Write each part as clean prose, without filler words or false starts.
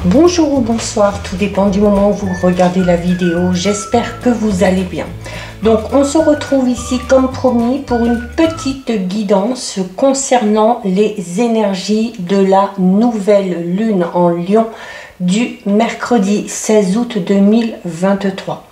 Bonjour ou bonsoir, tout dépend du moment où vous regardez la vidéo. J'espère que vous allez bien. Donc on se retrouve ici comme promis pour une petite guidance concernant les énergies de la nouvelle lune en Lion du mercredi 16 août 2023.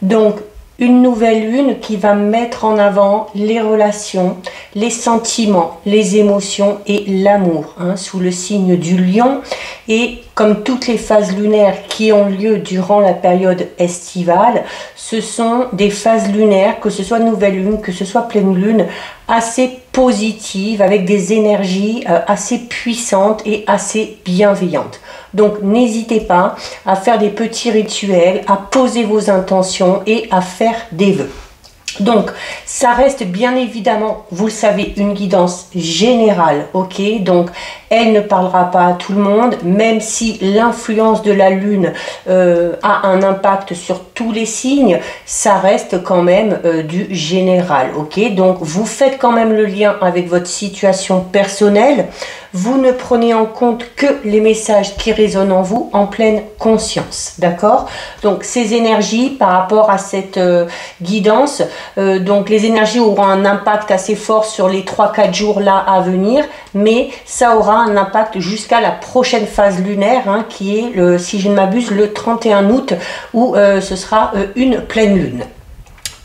Donc une nouvelle lune qui va mettre en avant les relations, les sentiments, les émotions et l'amour sous le signe du lion. Et comme toutes les phases lunaires qui ont lieu durant la période estivale, ce sont des phases lunaires, que ce soit nouvelle lune, que ce soit pleine lune, assez positives, avec des énergies assez puissantes et assez bienveillantes. Donc n'hésitez pas à faire des petits rituels, à poser vos intentions et à faire des vœux. Donc, ça reste bien évidemment, vous le savez, une guidance générale, ok? Donc, elle ne parlera pas à tout le monde, même si l'influence de la Lune a un impact sur tous les signes, ça reste quand même du général, ok? Donc, vous faites quand même le lien avec votre situation personnelle, vous ne prenez en compte que les messages qui résonnent en vous en pleine conscience, d'accord? Donc, ces énergies par rapport à cette guidance, donc les énergies auront un impact assez fort sur les 3-4 jours là à venir, mais ça aura un impact jusqu'à la prochaine phase lunaire qui est, si je ne m'abuse, le 31 août où ce sera une pleine lune.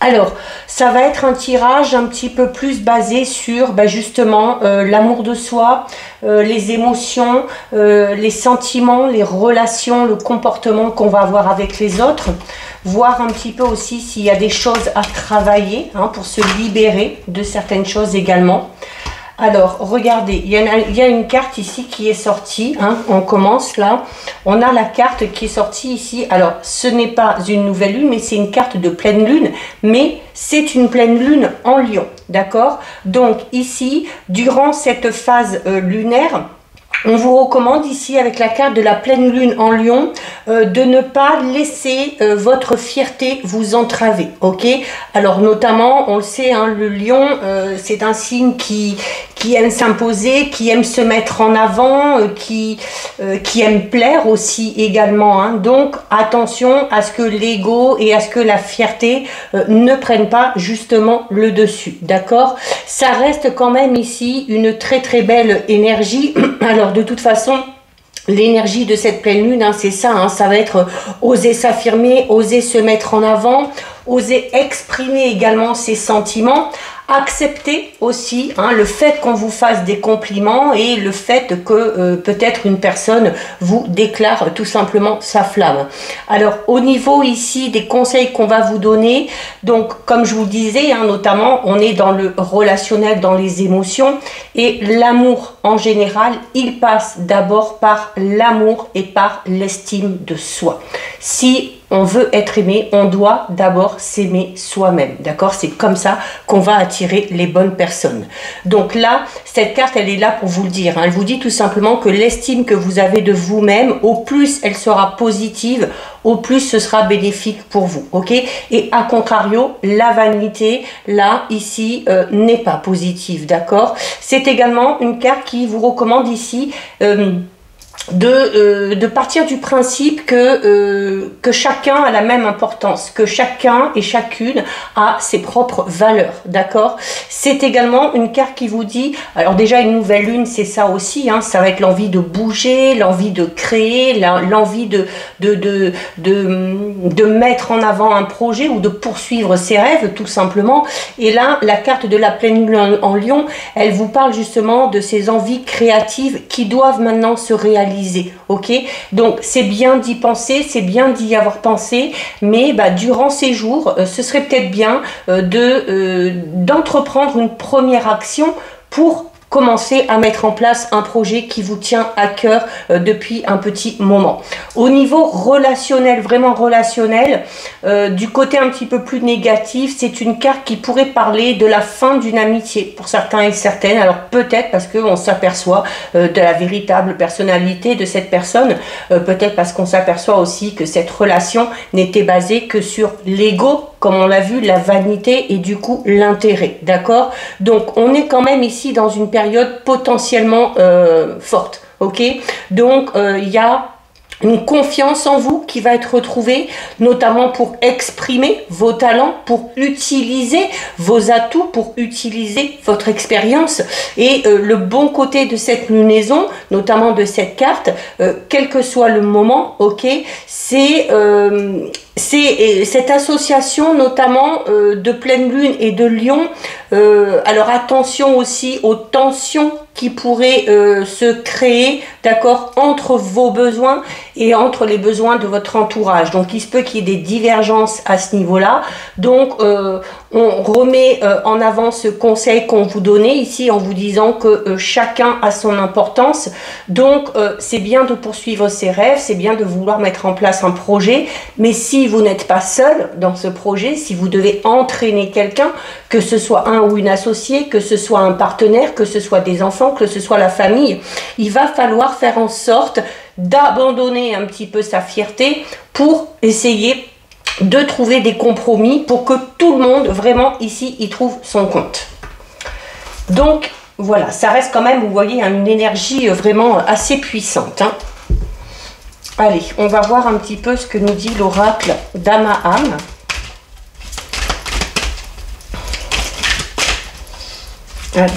Alors, ça va être un tirage un petit peu plus basé sur justement l'amour de soi, les émotions, les sentiments, les relations, le comportement qu'on va avoir avec les autres. Voir un petit peu aussi s'il y a des choses à travailler pour se libérer de certaines choses également. Alors, regardez, il y a une carte ici qui est sortie, on commence là, on a la carte qui est sortie ici. Alors, ce n'est pas une nouvelle lune, mais c'est une carte de pleine lune, mais c'est une pleine lune en Lion, d'accord? Donc ici, durant cette phase lunaire, on vous recommande ici avec la carte de la pleine lune en Lion de ne pas laisser votre fierté vous entraver, ok? Alors notamment, on le sait, le lion, c'est un signe qui aime s'imposer, qui aime se mettre en avant, qui aime plaire aussi également. Donc attention à ce que l'ego et à ce que la fierté ne prennent pas justement le dessus, d'accord? Ça reste quand même ici une très très belle énergie. Alors de toute façon, l'énergie de cette pleine lune, c'est ça, ça va être oser s'affirmer, oser se mettre en avant, oser exprimer également ses sentiments, accepter aussi le fait qu'on vous fasse des compliments et le fait que peut-être une personne vous déclare tout simplement sa flamme. Alors au niveau ici des conseils qu'on va vous donner, donc comme je vous disais, notamment on est dans le relationnel, dans les émotions, et l'amour en général, il passe d'abord par l'amour et par l'estime de soi. Si on veut être aimé, on doit d'abord s'aimer soi-même, d'accord? C'est comme ça qu'on va attirer les bonnes personnes. Donc là, cette carte, elle est là pour vous le dire. Elle vous dit tout simplement que l'estime que vous avez de vous-même, au plus elle sera positive, au plus ce sera bénéfique pour vous, ok? Et à contrario, la vanité, là, ici, n'est pas positive, d'accord? C'est également une carte qui vous recommande ici de partir du principe que chacun a la même importance, que chacun et chacune a ses propres valeurs, d'accord? C'est également une carte qui vous dit, alors déjà une nouvelle lune, c'est ça aussi, ça va être l'envie de bouger, l'envie de créer, l'envie de mettre en avant un projet ou de poursuivre ses rêves tout simplement. Et là, la carte de la pleine lune en Lion, elle vous parle justement de ces envies créatives qui doivent maintenant se réaliser. Ok, donc c'est bien d'y penser, c'est bien d'y avoir pensé, mais durant ces jours, ce serait peut-être bien d'entreprendre une première action pour commencer à mettre en place un projet qui vous tient à cœur depuis un petit moment. Au niveau relationnel, vraiment relationnel, du côté un petit peu plus négatif, c'est une carte qui pourrait parler de la fin d'une amitié pour certains et certaines. Alors peut-être parce qu'on s'aperçoit de la véritable personnalité de cette personne, peut-être parce qu'on s'aperçoit aussi que cette relation n'était basée que sur l'ego, comme on l'a vu, la vanité et du coup l'intérêt, d'accord? Donc on est quand même ici dans une période potentiellement forte, ok? Donc il y a une confiance en vous qui va être retrouvée, notamment pour exprimer vos talents, pour utiliser vos atouts, pour utiliser votre expérience. Et le bon côté de cette lunaison, notamment de cette carte, quel que soit le moment, ok, c'est cette association notamment de pleine lune et de lion. Alors attention aussi aux tensions qui pourraient se créer, d'accord, entre vos besoins et entre les besoins de votre entourage. Donc il se peut qu'il y ait des divergences à ce niveau-là. Donc on remet en avant ce conseil qu'on vous donnait ici en vous disant que chacun a son importance. Donc c'est bien de poursuivre ses rêves, c'est bien de vouloir mettre en place un projet, mais si vous n'êtes pas seul dans ce projet, si vous devez entraîner quelqu'un, que ce soit un ou une associée, que ce soit un partenaire, que ce soit des enfants, que ce soit la famille, il va falloir faire en sorte d'abandonner un petit peu sa fierté pour essayer de trouver des compromis pour que tout le monde vraiment ici y trouve son compte. Donc voilà, ça reste quand même, vous voyez, une énergie vraiment assez puissante, hein. Allez, on va voir un petit peu ce que nous dit l'oracle d'Amaham. Allez,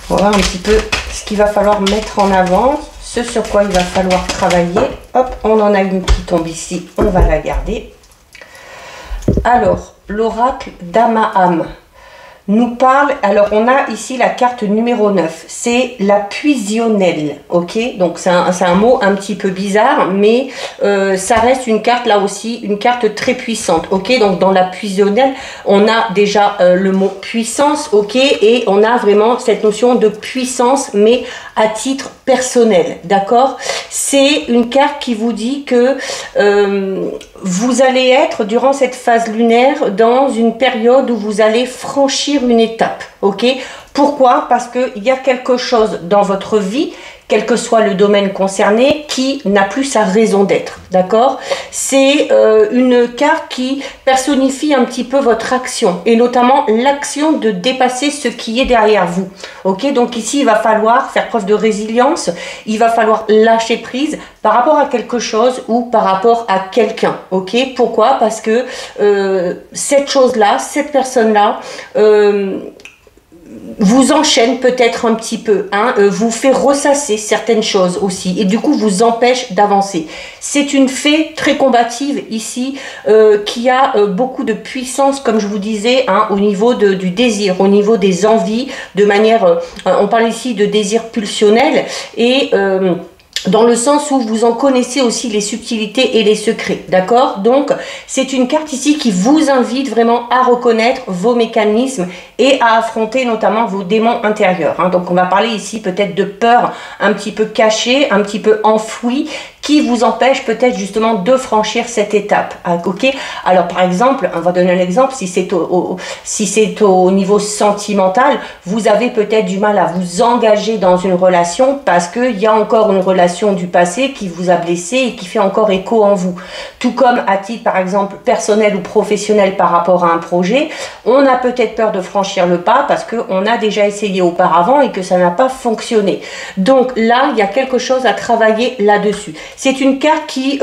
on va voir un petit peu ce qu'il va falloir mettre en avant, ce sur quoi il va falloir travailler. Hop, on en a une qui tombe ici, on va la garder. Alors, l'oracle d'Amaham nous parle, alors on a ici la carte numéro 9, c'est la puisionnelle, ok, donc c'est un mot un petit peu bizarre, mais ça reste une carte là aussi, une carte très puissante, ok, donc dans la puisionnelle, on a déjà le mot puissance, ok, et on a vraiment cette notion de puissance, mais à titre personnel, d'accord, c'est une carte qui vous dit que vous allez être, durant cette phase lunaire, dans une période où vous allez franchir une étape, ok? Pourquoi? Parce qu'il y a quelque chose dans votre vie, quel que soit le domaine concerné, qui n'a plus sa raison d'être, d'accord? C'est une carte qui personnifie un petit peu votre action, et notamment l'action de dépasser ce qui est derrière vous, ok? Donc ici, il va falloir faire preuve de résilience, il va falloir lâcher prise par rapport à quelque chose ou par rapport à quelqu'un, ok? Pourquoi? Parce que cette chose-là, cette personne-là, vous enchaîne peut-être un petit peu, hein, vous fait ressasser certaines choses aussi, et du coup vous empêche d'avancer. C'est une fée très combative ici, qui a beaucoup de puissance, comme je vous disais, hein, au niveau du désir, au niveau des envies, de manière, on parle ici de désir pulsionnel, et dans le sens où vous en connaissez aussi les subtilités et les secrets, d'accord? Donc, c'est une carte ici qui vous invite vraiment à reconnaître vos mécanismes et à affronter notamment vos démons intérieurs, hein. Donc, on va parler ici peut-être de peur un petit peu cachée, un petit peu enfouie, qui vous empêche peut-être justement de franchir cette étape, ok? Alors, par exemple, on va donner un exemple, si c'est au niveau sentimental, vous avez peut-être du mal à vous engager dans une relation parce qu'il y a encore une relation du passé qui vous a blessé et qui fait encore écho en vous. Tout comme à titre, par exemple, personnel ou professionnel par rapport à un projet, on a peut-être peur de franchir le pas parce qu'on a déjà essayé auparavant et que ça n'a pas fonctionné. Donc là, il y a quelque chose à travailler là-dessus. C'est une carte qui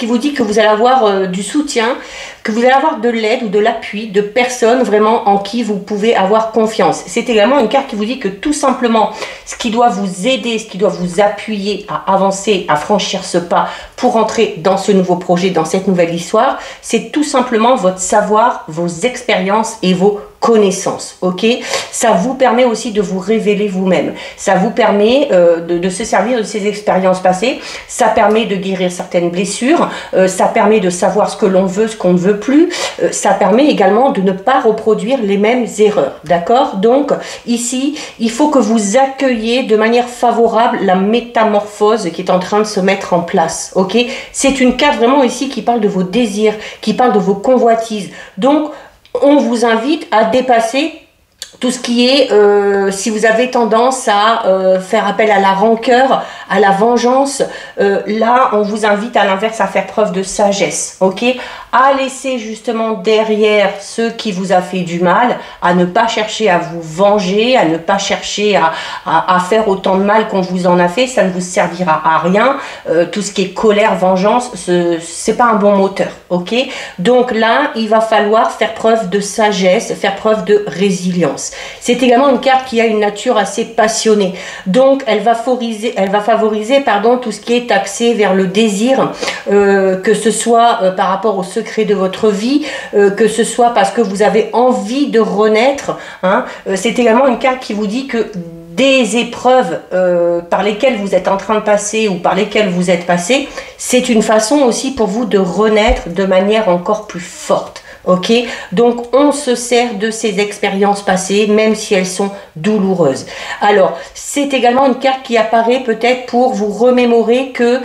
vous dit que vous allez avoir du soutien, que vous allez avoir de l'aide ou de l'appui de personnes vraiment en qui vous pouvez avoir confiance. C'est également une carte qui vous dit que tout simplement, ce qui doit vous aider, ce qui doit vous appuyer à avancer, à franchir ce pas pour entrer dans ce nouveau projet, dans cette nouvelle histoire, c'est tout simplement votre savoir, vos expériences et vos connaissances, ok? Ça vous permet aussi de vous révéler vous-même. Ça vous permet de se servir de ces expériences passées. Ça permet de guérir certaines blessures. Ça permet de savoir ce que l'on veut, ce qu'on ne veut plus. Ça permet également de ne pas reproduire les mêmes erreurs, d'accord? Donc, ici, il faut que vous accueilliez de manière favorable la métamorphose qui est en train de se mettre en place, ok? C'est une carte vraiment ici qui parle de vos désirs, qui parle de vos convoitises. Donc, on vous invite à dépasser tout ce qui est, si vous avez tendance à faire appel à la rancœur, à la vengeance, là, on vous invite à l'inverse à faire preuve de sagesse, ok? À laisser justement derrière ceux qui vous a fait du mal, à ne pas chercher à vous venger, à ne pas chercher à faire autant de mal qu'on vous en a fait, ça ne vous servira à rien. Tout ce qui est colère, vengeance, c'est pas un bon moteur, ok? Donc là, il va falloir faire preuve de sagesse, faire preuve de résilience. C'est également une carte qui a une nature assez passionnée. Donc, elle va favoriser pardon, tout ce qui est axé vers le désir, que ce soit par rapport au secret de votre vie, que ce soit parce que vous avez envie de renaître. Hein. C'est également une carte qui vous dit que des épreuves par lesquelles vous êtes en train de passer ou par lesquelles vous êtes passé, c'est une façon aussi pour vous de renaître de manière encore plus forte. Ok, donc on se sert de ces expériences passées, même si elles sont douloureuses. Alors, c'est également une carte qui apparaît peut-être pour vous remémorer que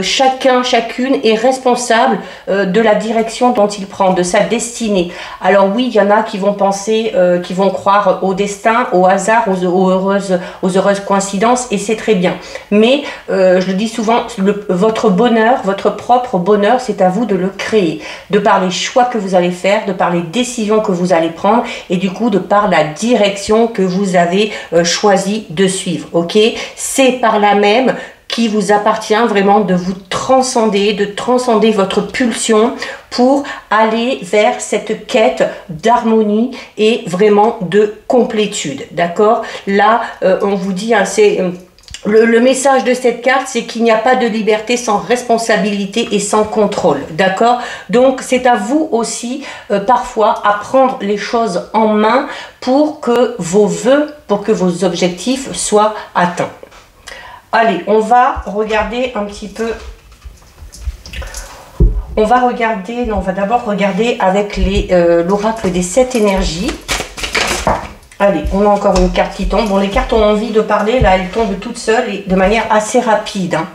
chacun, chacune est responsable de la direction dont il prend, de sa destinée. Alors oui, il y en a qui vont penser, qui vont croire au destin, au hasard, aux heureuses coïncidences, et c'est très bien. Mais, je le dis souvent, votre bonheur, votre propre bonheur, c'est à vous de le créer, de par les choix que vous allez faire, de par les décisions que vous allez prendre et du coup de par la direction que vous avez choisi de suivre. Ok, c'est par là même qui vous appartient vraiment de vous transcender, de transcender votre pulsion pour aller vers cette quête d'harmonie et vraiment de complétude. D'accord, là on vous dit, hein, c'est le message de cette carte, c'est qu'il n'y a pas de liberté sans responsabilité et sans contrôle, d'accord? Donc, c'est à vous aussi, parfois, à prendre les choses en main pour que vos vœux, pour que vos objectifs soient atteints. Allez, on va regarder un petit peu... On va d'abord regarder avec l'oracle des 7 énergies. Allez, on a encore une carte qui tombe. Bon, les cartes ont envie de parler, là, elles tombent toutes seules et de manière assez rapide. Hein.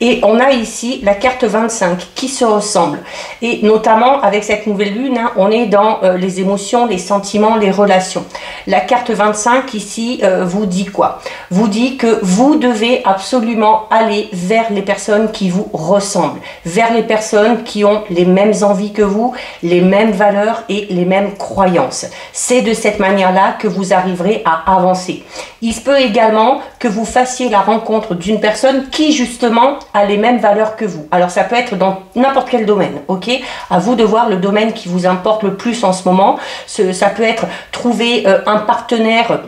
Et on a ici la carte 25 qui se ressemble. Et notamment avec cette nouvelle lune, hein, on est dans les émotions, les sentiments, les relations. La carte 25 ici vous dit quoi? Vous dit que vous devez absolument aller vers les personnes qui vous ressemblent, vers les personnes qui ont les mêmes envies que vous, les mêmes valeurs et les mêmes croyances. C'est de cette manière-là que vous arriverez à avancer. Il se peut également que vous fassiez la rencontre d'une personne qui justement a les mêmes valeurs que vous. Alors ça peut être dans n'importe quel domaine, ok? À vous de voir le domaine qui vous importe le plus en ce moment. Ça peut être trouver un partenaire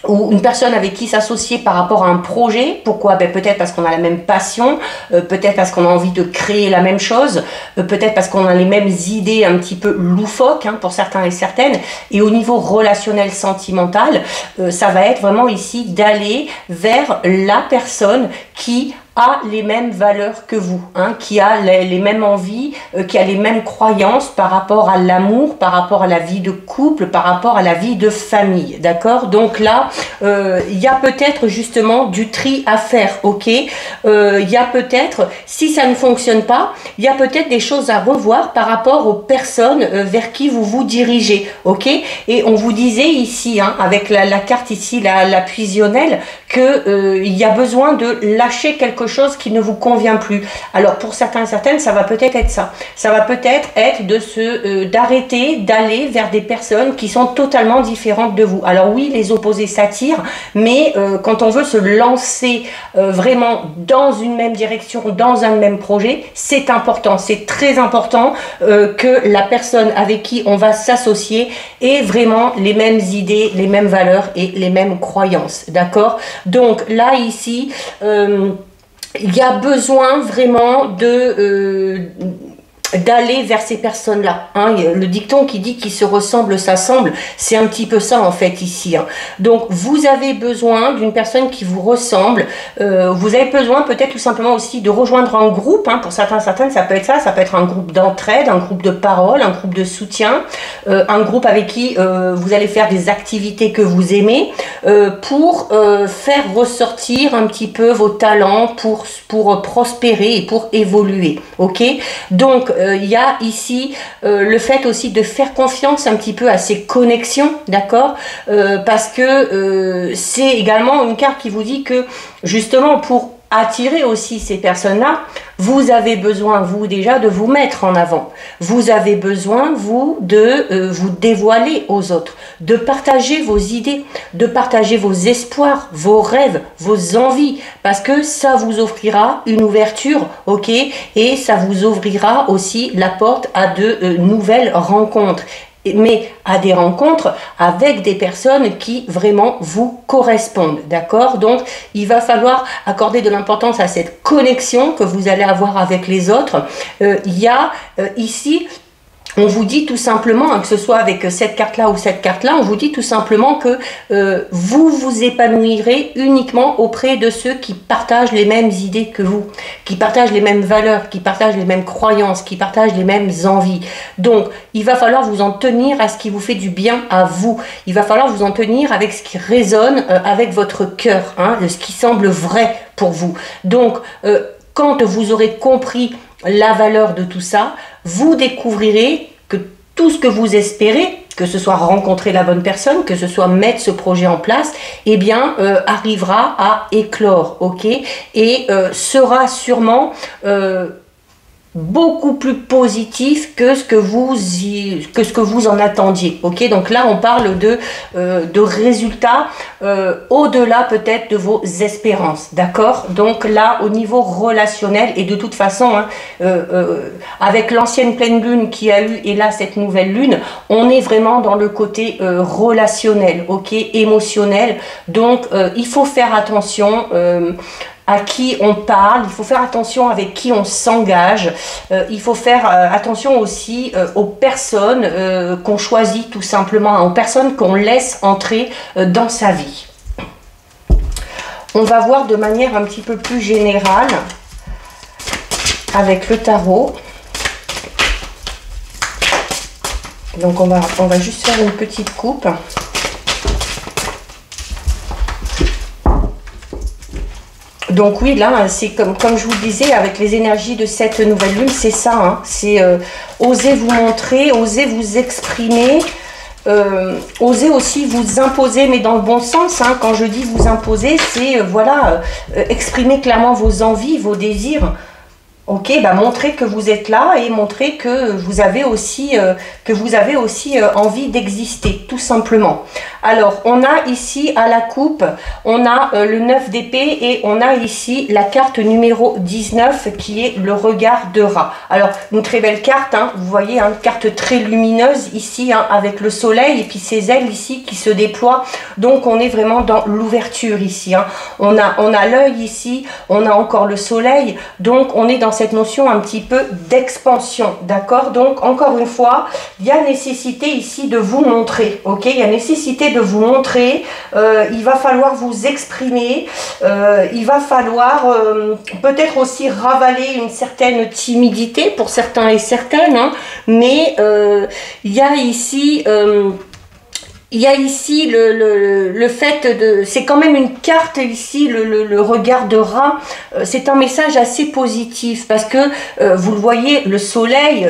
ou une personne avec qui s'associer par rapport à un projet. Pourquoi? Ben, peut-être parce qu'on a la même passion, peut-être parce qu'on a envie de créer la même chose, peut-être parce qu'on a les mêmes idées un petit peu loufoques, hein, pour certains et certaines. Et au niveau relationnel, sentimental, ça va être vraiment ici d'aller vers la personne qui a les mêmes valeurs que vous, hein, qui a les mêmes envies, qui a les mêmes croyances par rapport à l'amour, par rapport à la vie de couple, par rapport à la vie de famille, d'accord? Donc là, il y a peut-être justement du tri à faire, ok? Il y a peut-être, si ça ne fonctionne pas, il y a peut-être des choses à revoir par rapport aux personnes vers qui vous vous dirigez, ok? Et on vous disait ici, hein, avec la carte ici, la puisionnelle, que il y a besoin de lâcher quelque chose qui ne vous convient plus. Alors pour certains et certaines, ça va peut-être être ça. Ça va peut-être être d'arrêter d'aller vers des personnes qui sont totalement différentes de vous. Alors oui, les opposés s'attirent, mais quand on veut se lancer vraiment dans une même direction, dans un même projet, c'est important, c'est très important que la personne avec qui on va s'associer ait vraiment les mêmes idées, les mêmes valeurs et les mêmes croyances, d'accord? Donc là, ici, il y a besoin vraiment d'aller vers ces personnes-là. Hein. Le dicton qui dit qu'ils se ressemblent s'assemble, c'est un petit peu ça en fait ici. Hein. Donc vous avez besoin d'une personne qui vous ressemble. Vous avez besoin peut-être tout simplement aussi de rejoindre un groupe. Hein. Pour certains, certaines, ça peut être ça. Ça peut être un groupe d'entraide, un groupe de parole, un groupe de soutien, un groupe avec qui vous allez faire des activités que vous aimez pour faire ressortir un petit peu vos talents, pour prospérer et pour évoluer. Ok? Donc il y a ici le fait aussi de faire confiance un petit peu à ces connexions, d'accord, parce que c'est également une carte qui vous dit que justement pour attirer aussi ces personnes-là, vous avez besoin, vous déjà, de vous mettre en avant. Vous avez besoin, vous, de vous dévoiler aux autres, de partager vos idées, de partager vos espoirs, vos rêves, vos envies, parce que ça vous offrira une ouverture, ok, et ça vous ouvrira aussi la porte à de nouvelles rencontres. Mais à des rencontres avec des personnes qui vraiment vous correspondent, d'accord? Donc, il va falloir accorder de l'importance à cette connexion que vous allez avoir avec les autres. Il y a ici... On vous dit tout simplement, hein, que ce soit avec cette carte-là ou cette carte-là, on vous dit tout simplement que vous vous épanouirez uniquement auprès de ceux qui partagent les mêmes idées que vous, qui partagent les mêmes valeurs, qui partagent les mêmes croyances, qui partagent les mêmes envies. Donc, il va falloir vous en tenir à ce qui vous fait du bien à vous. Il va falloir vous en tenir avec ce qui résonne avec votre cœur, hein, ce qui semble vrai pour vous. Donc, quand vous aurez compris la valeur de tout ça, vous découvrirez que tout ce que vous espérez, que ce soit rencontrer la bonne personne, que ce soit mettre ce projet en place, eh bien, arrivera à éclore, ok, et sera sûrement beaucoup plus positif que ce que vous en attendiez, ok. Donc là on parle de résultats au-delà peut-être de vos espérances, d'accord. Donc là au niveau relationnel, et de toute façon hein, avec l'ancienne pleine lune qui a eu et là cette nouvelle lune, on est vraiment dans le côté relationnel, ok, émotionnel. Donc il faut faire attention à qui on parle, il faut faire attention avec qui on s'engage, il faut faire attention aussi aux personnes qu'on choisit tout simplement, aux personnes qu'on laisse entrer dans sa vie. On va voir de manière un petit peu plus générale avec le tarot. Donc on va juste faire une petite coupe. Donc oui, là, c'est comme je vous le disais, avec les énergies de cette nouvelle lune, c'est ça, hein, c'est oser vous montrer, oser vous exprimer, oser aussi vous imposer, mais dans le bon sens, hein, quand je dis vous imposer, c'est, voilà, exprimer clairement vos envies, vos désirs. Ok, bah montrer que vous êtes là et montrer que vous avez aussi, envie d'exister, tout simplement. Alors, on a ici à la coupe, on a le 9 d'épée et on a ici la carte numéro 19 qui est le regard de rat. Alors, une très belle carte, hein, vous voyez, hein, une carte très lumineuse ici, hein, avec le soleil et puis ses ailes ici qui se déploient. Donc, on est vraiment dans l'ouverture ici. Hein. On a l'œil ici, on a encore le soleil, donc on est dans cette notion un petit peu d'expansion, d'accord. Donc encore une fois, il y a nécessité ici de vous montrer, ok, il y a nécessité de vous montrer, il va falloir vous exprimer, il va falloir peut-être aussi ravaler une certaine timidité pour certains et certaines, hein, mais il y a ici... il y a ici le fait de... C'est quand même une carte ici, le regard de rat. C'est un message assez positif parce que, vous le voyez, le soleil,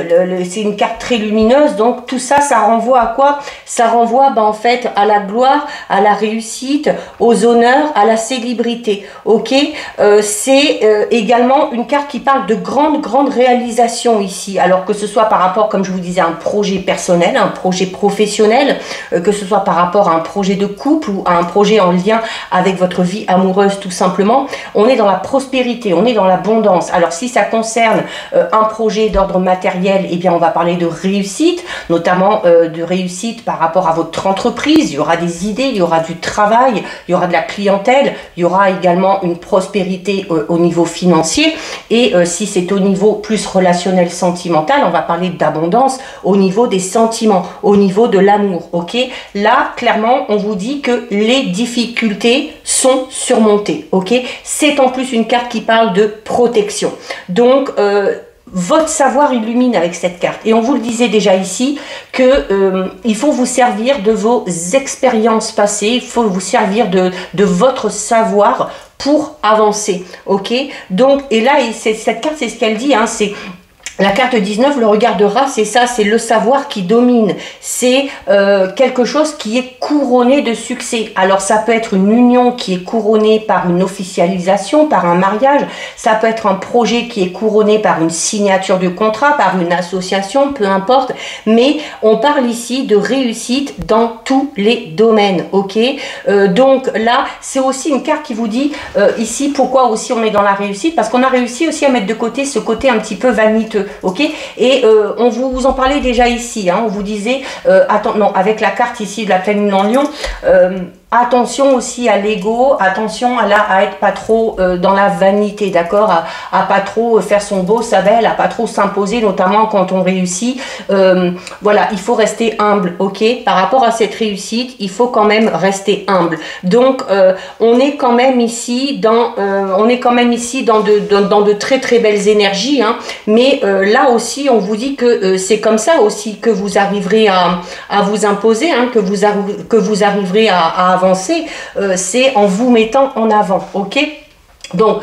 c'est une carte très lumineuse. Donc tout ça, ça renvoie à quoi? Ça renvoie en fait à la gloire, à la réussite, aux honneurs, à la célébrité. Ok, c'est également une carte qui parle de grandes réalisations ici. Alors que ce soit par rapport, comme je vous disais, à un projet personnel, un projet professionnel, que ce soit par rapport à un projet de couple ou à un projet en lien avec votre vie amoureuse tout simplement, on est dans la prospérité, on est dans l'abondance. Alors si ça concerne un projet d'ordre matériel, eh bien on va parler de réussite, notamment de réussite par rapport à votre entreprise. Il y aura des idées, il y aura du travail, il y aura de la clientèle, il y aura également une prospérité au niveau financier. Et si c'est au niveau plus relationnel, sentimental, on va parler d'abondance au niveau des sentiments, au niveau de l'amour, ok. Là, clairement, on vous dit que les difficultés sont surmontées, ok. C'est en plus une carte qui parle de protection. Donc, votre savoir illumine avec cette carte. Et on vous le disait déjà ici, que il faut vous servir de vos expériences passées, il faut vous servir de votre savoir pour avancer, ok. Donc, et là, cette carte, c'est ce qu'elle dit, hein, c'est... La carte 19, le regard de rat, c'est ça, c'est le savoir qui domine. C'est quelque chose qui est couronné de succès. Alors ça peut être une union qui est couronnée par une officialisation, par un mariage. Ça peut être un projet qui est couronné par une signature de contrat, par une association, peu importe. Mais on parle ici de réussite dans tous les domaines, ok? Donc là, c'est aussi une carte qui vous dit ici pourquoi aussi on est dans la réussite. Parce qu'on a réussi aussi à mettre de côté ce côté un petit peu vaniteux. Ok, et on vous en parlait déjà ici, hein, on vous disait, attends, non, avec la carte ici de la pleine lune en Lion, attention aussi à l'ego, attention à être pas trop dans la vanité, d'accord, à pas trop faire son beau, sa belle, à pas trop s'imposer, notamment quand on réussit. Voilà, il faut rester humble, ok, par rapport à cette réussite, il faut quand même rester humble. Donc, on est quand même ici dans, de très très belles énergies, hein, mais là aussi, on vous dit que c'est comme ça aussi que vous arriverez à vous imposer, hein, que vous arriverez à avancer, c'est en vous mettant en avant, ok? Donc,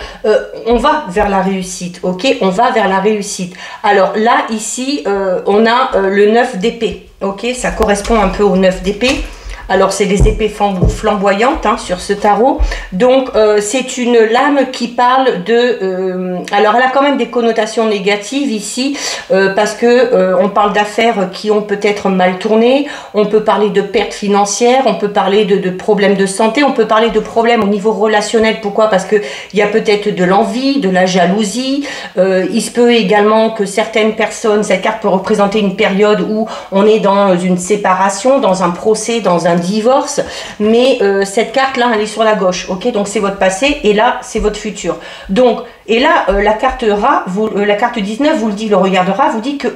on va vers la réussite, ok? On va vers la réussite. Alors là, ici, on a le 9 d'épée, ok? Ça correspond un peu au 9 d'épée. Alors, c'est les épées flamboyantes, hein, sur ce tarot. Donc, c'est une lame qui parle de... alors, elle a quand même des connotations négatives ici, parce que on parle d'affaires qui ont peut-être mal tourné. On peut parler de pertes financières, on peut parler de problèmes de santé, on peut parler de problèmes au niveau relationnel. Pourquoi? Parce qu'il y a peut-être de l'envie, de la jalousie. Il se peut également que certaines personnes, cette carte peut représenter une période où on est dans une séparation, dans un procès, dans un divorce, mais cette carte là elle est sur la gauche, ok, donc c'est votre passé et là c'est votre futur. Donc et là la carte rat, la carte 19 vous le dit, le regard de rat vous dit que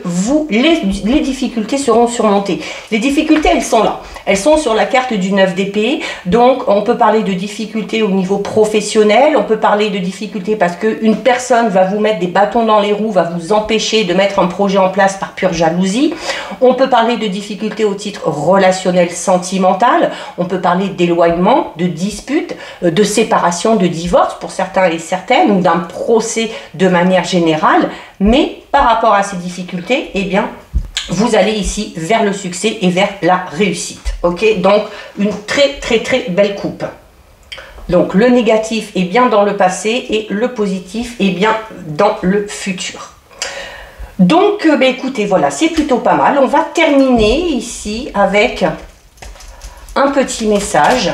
les difficultés seront surmontées. Les difficultés, elles sont là, elles sont sur la carte du 9 d'épée. Donc on peut parler de difficultés au niveau professionnel, on peut parler de difficultés parce que une personne va vous mettre des bâtons dans les roues, va vous empêcher de mettre un projet en place par pure jalousie. On peut parler de difficultés au titre relationnel, sentimental. On peut parler d'éloignement, de dispute, de séparation, de divorce pour certains et certaines, ou d'un procès de manière générale. Mais par rapport à ces difficultés, eh bien, vous allez ici vers le succès et vers la réussite. Ok, donc une très très très belle coupe. Donc le négatif est bien dans le passé et le positif est bien dans le futur. Donc, écoutez, voilà, c'est plutôt pas mal. On va terminer ici avec un petit message.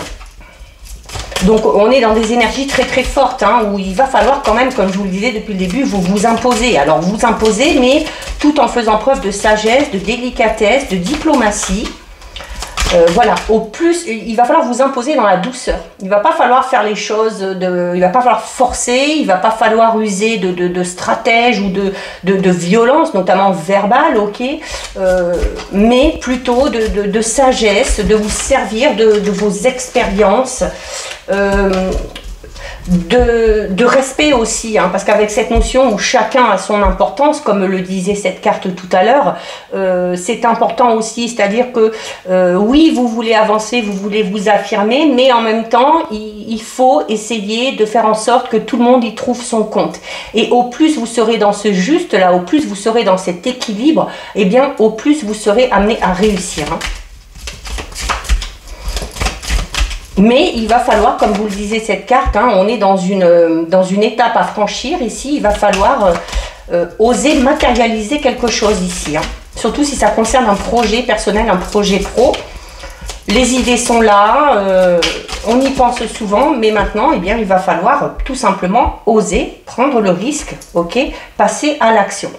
Donc, on est dans des énergies très très fortes, hein, où il va falloir quand même, comme je vous le disais depuis le début, vous imposer. Alors, vous imposer, mais tout en faisant preuve de sagesse, de délicatesse, de diplomatie. Voilà, au plus, il va falloir vous imposer dans la douceur. Il ne va pas falloir faire les choses, il ne va pas falloir forcer, il ne va pas falloir user de stratège ou de violence, notamment verbale, ok, mais plutôt de sagesse, de vous servir de vos expériences, de respect aussi, hein, parce qu'avec cette notion où chacun a son importance, comme le disait cette carte tout à l'heure, c'est important aussi, c'est-à-dire que oui, vous voulez avancer, vous voulez vous affirmer, mais en même temps, il faut essayer de faire en sorte que tout le monde y trouve son compte. Et au plus vous serez dans ce juste-là, au plus vous serez dans cet équilibre, eh bien, au plus vous serez amené à réussir, hein. Mais il va falloir, comme vous le disiez cette carte, hein, on est dans une étape à franchir ici, il va falloir oser matérialiser quelque chose ici, hein. Surtout si ça concerne un projet personnel, un projet pro. Les idées sont là, on y pense souvent, mais maintenant, eh bien, il va falloir tout simplement oser prendre le risque, ok, passer à l'action.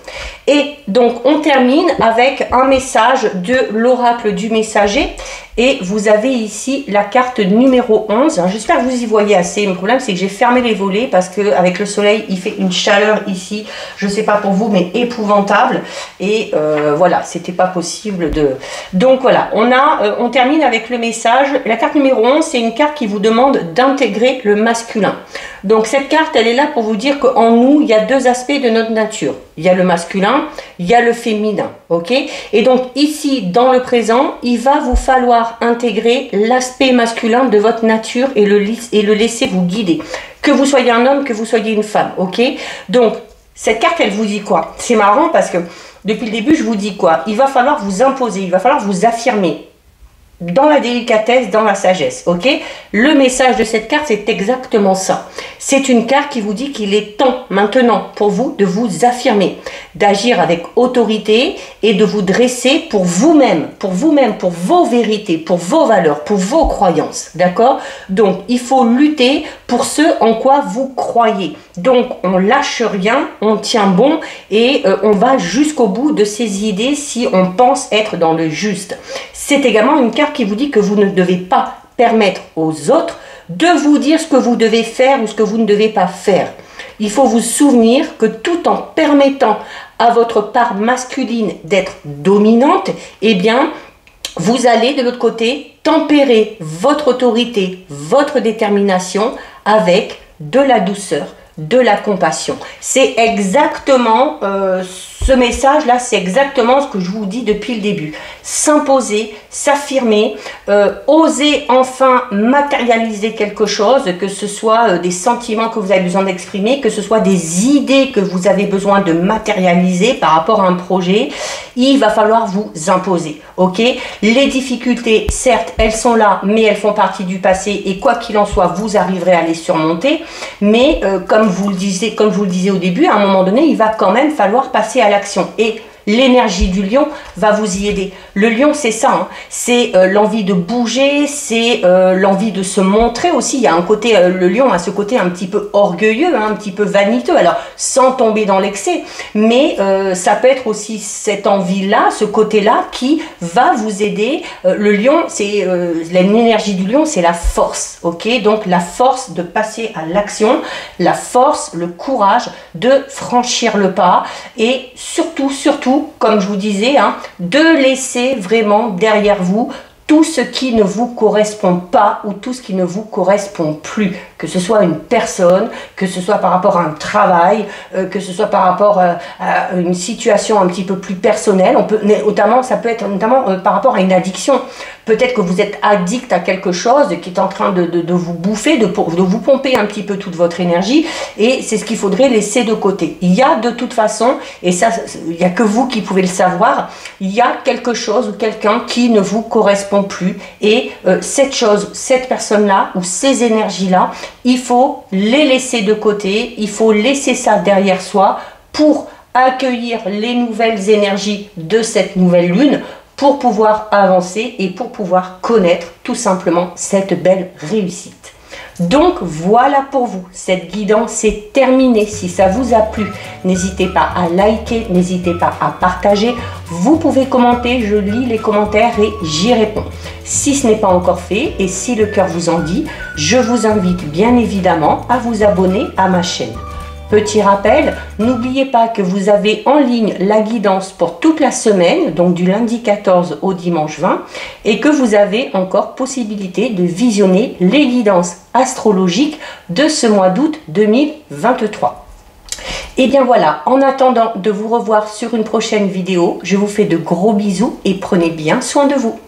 Et donc, on termine avec un message de l'oracle du messager. Et vous avez ici la carte numéro 11. J'espère que vous y voyez assez. Le problème, c'est que j'ai fermé les volets parce qu'avec le soleil, il fait une chaleur ici. Je ne sais pas pour vous, mais épouvantable. Et voilà, c'était pas possible de... Donc voilà, on termine avec le message. La carte numéro 11, c'est une carte qui vous demande d'intégrer le masculin. Donc cette carte, elle est là pour vous dire qu'en nous, il y a deux aspects de notre nature. Il y a le masculin, il y a le féminin, ok? Et donc ici, dans le présent, il va vous falloir intégrer l'aspect masculin de votre nature et le laisser vous guider. Que vous soyez un homme, que vous soyez une femme, ok? Donc, Cette carte, elle vous dit quoi? C'est marrant parce que depuis le début, je vous dis quoi? Il va falloir vous imposer, il va falloir vous affirmer. Dans la délicatesse, dans la sagesse, ok? Le message de cette carte, c'est exactement ça. C'est une carte qui vous dit qu'il est temps maintenant pour vous de vous affirmer, d'agir avec autorité et de vous dresser pour vous-même, pour vos vérités, pour vos valeurs, pour vos croyances, d'accord? Donc, il faut lutter pour ce en quoi vous croyez. Donc, on lâche rien, on tient bon et on va jusqu'au bout de ses idées si on pense être dans le juste. C'est également une carte qui vous dit que vous ne devez pas permettre aux autres de vous dire ce que vous devez faire ou ce que vous ne devez pas faire. Il faut vous souvenir que tout en permettant à votre part masculine d'être dominante, eh bien, vous allez de l'autre côté tempérer votre autorité, votre détermination avec de la douceur, de la compassion. C'est exactement ce message-là, c'est exactement ce que je vous dis depuis le début. S'imposer, s'affirmer, oser enfin matérialiser quelque chose, que ce soit des sentiments que vous avez besoin d'exprimer, que ce soit des idées que vous avez besoin de matérialiser par rapport à un projet, il va falloir vous imposer, ok? Les difficultés, certes, elles sont là, mais elles font partie du passé et quoi qu'il en soit, vous arriverez à les surmonter, mais comme je vous le disais au début, à un moment donné, il va quand même falloir passer à l'action. Et l'énergie du lion va vous y aider. Le lion, c'est ça, hein. C'est l'envie de bouger, c'est l'envie de se montrer aussi. Il y a un côté, le lion a ce côté un petit peu orgueilleux, hein, un petit peu vaniteux, alors sans tomber dans l'excès, mais ça peut être aussi cette envie-là, ce côté-là qui va vous aider. Le lion, c'est l'énergie du lion, c'est la force, ok? Donc la force de passer à l'action, la force, le courage de franchir le pas et surtout, comme je vous disais, hein, de laisser vraiment derrière vous tout ce qui ne vous correspond pas ou tout ce qui ne vous correspond plus, que ce soit une personne, que ce soit par rapport à un travail, que ce soit par rapport à une situation un petit peu plus personnelle, ça peut être notamment par rapport à une addiction. Peut-être que vous êtes addict à quelque chose qui est en train de vous bouffer, de vous pomper un petit peu toute votre énergie, et c'est ce qu'il faudrait laisser de côté. Il y a de toute façon, et ça, il n'y a que vous qui pouvez le savoir, il y a quelque chose ou quelqu'un qui ne vous correspond plus, et cette chose, cette personne-là, ou ces énergies-là, il faut les laisser de côté, il faut laisser ça derrière soi pour accueillir les nouvelles énergies de cette nouvelle lune, pour pouvoir avancer et pour pouvoir connaître tout simplement cette belle réussite. Donc voilà pour vous, cette guidance est terminée. Si ça vous a plu, n'hésitez pas à liker, n'hésitez pas à partager. Vous pouvez commenter, je lis les commentaires et j'y réponds. Si ce n'est pas encore fait et si le cœur vous en dit, je vous invite bien évidemment à vous abonner à ma chaîne. Petit rappel, n'oubliez pas que vous avez en ligne la guidance pour toute la semaine, donc du lundi 14 au dimanche 20, et que vous avez encore possibilité de visionner les guidances astrologiques de ce mois d'août 2023. Et bien voilà, en attendant de vous revoir sur une prochaine vidéo, je vous fais de gros bisous et prenez bien soin de vous.